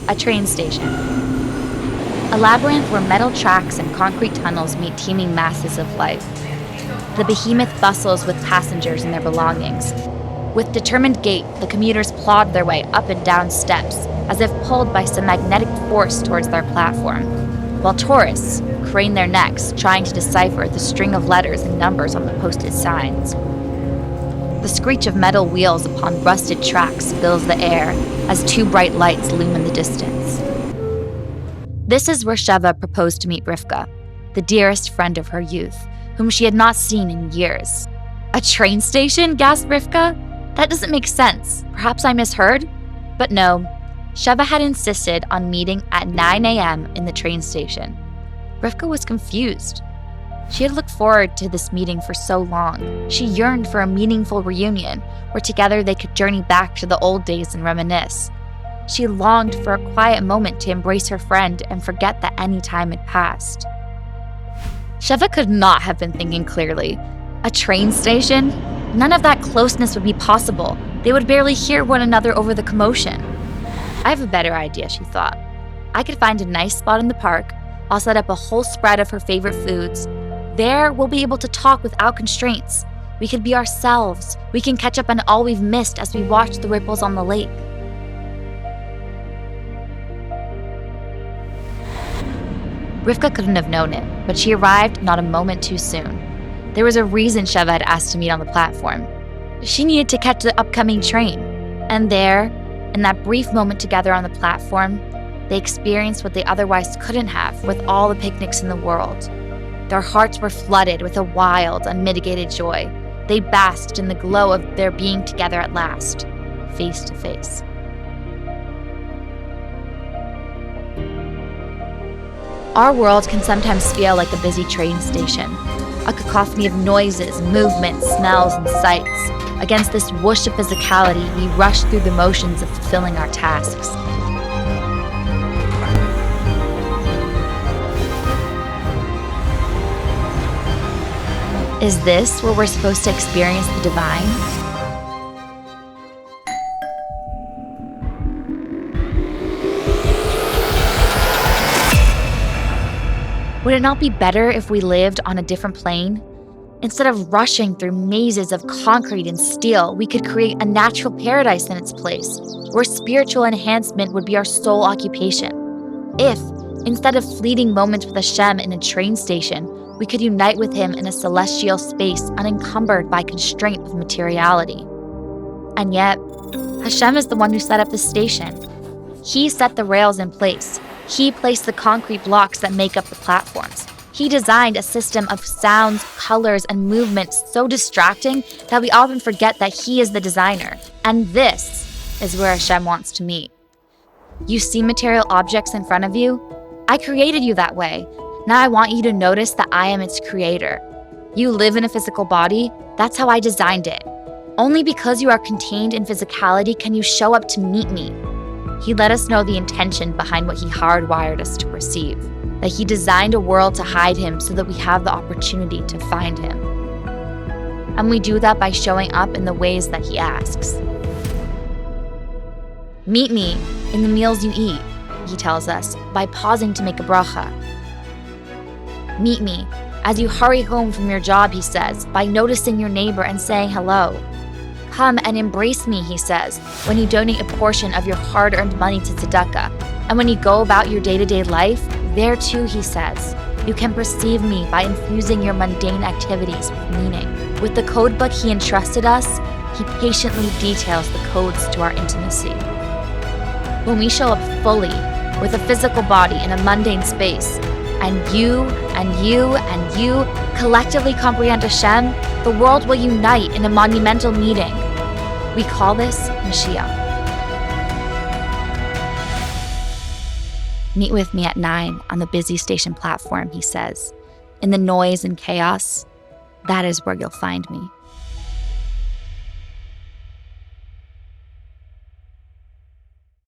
A train station. A labyrinth where metal tracks and concrete tunnels meet teeming masses of life. The behemoth bustles with passengers and their belongings. With determined gait, the commuters plod their way up and down steps, as if pulled by some magnetic force towards their platform, while tourists crane their necks, trying to decipher the string of letters and numbers on the posted signs. The screech of metal wheels upon rusted tracks fills the air as two bright lights loom in the distance. This is where Sheva proposed to meet Rivka, the dearest friend of her youth, whom she had not seen in years. "A train station?" gasped Rivka. "That doesn't make sense. Perhaps I misheard?" But no, Sheva had insisted on meeting at 9 a.m. in the train station. Rivka was confused. She had looked forward to this meeting for so long. She yearned for a meaningful reunion where together they could journey back to the old days and reminisce. She longed for a quiet moment to embrace her friend and forget that any time had passed. Sheva could not have been thinking clearly. A train station? None of that closeness would be possible. They would barely hear one another over the commotion. "I have a better idea," she thought. "I could find a nice spot in the park. I'll set up a whole spread of her favorite foods. There, we'll be able to talk without constraints. We could be ourselves. We can catch up on all we've missed as we watch the ripples on the lake." Rivka couldn't have known it, but she arrived not a moment too soon. There was a reason Sheva had asked to meet on the platform. She needed to catch the upcoming train. And there, in that brief moment together on the platform, they experienced what they otherwise couldn't have with all the picnics in the world. Their hearts were flooded with a wild, unmitigated joy. They basked in the glow of their being together at last, face to face. Our world can sometimes feel like a busy train station, a cacophony of noises, movements, smells, and sights. Against this whoosh of physicality, we rush through the motions of fulfilling our tasks. Is this where we're supposed to experience the divine? Would it not be better if we lived on a different plane? Instead of rushing through mazes of concrete and steel, we could create a natural paradise in its place, where spiritual enhancement would be our sole occupation. If, instead of fleeting moments with Hashem in a train station, we could unite with him in a celestial space unencumbered by constraint of materiality. And yet, Hashem is the one who set up the station. He set the rails in place. He placed the concrete blocks that make up the platforms. He designed a system of sounds, colors, and movements so distracting that we often forget that he is the designer. And this is where Hashem wants to meet. You see material objects in front of you? I created you that way. Now I want you to notice that I am its creator. You live in a physical body. That's how I designed it. Only because you are contained in physicality can you show up to meet me. He let us know the intention behind what he hardwired us to perceive, that he designed a world to hide him so that we have the opportunity to find him. And we do that by showing up in the ways that he asks. Meet me in the meals you eat, he tells us, by pausing to make a bracha. Meet me as you hurry home from your job, he says, by noticing your neighbor and saying hello. Come and embrace me, he says, when you donate a portion of your hard-earned money to tzedakah. And when you go about your day-to-day life, there too, he says, you can perceive me by infusing your mundane activities with meaning. With the code book he entrusted us, he patiently details the codes to our intimacy. When we show up fully, with a physical body in a mundane space, and you collectively comprehend Hashem, the world will unite in a monumental meeting. We call this Mashiach. Meet with me at 9 on the busy station platform, he says. In the noise and chaos, that is where you'll find me.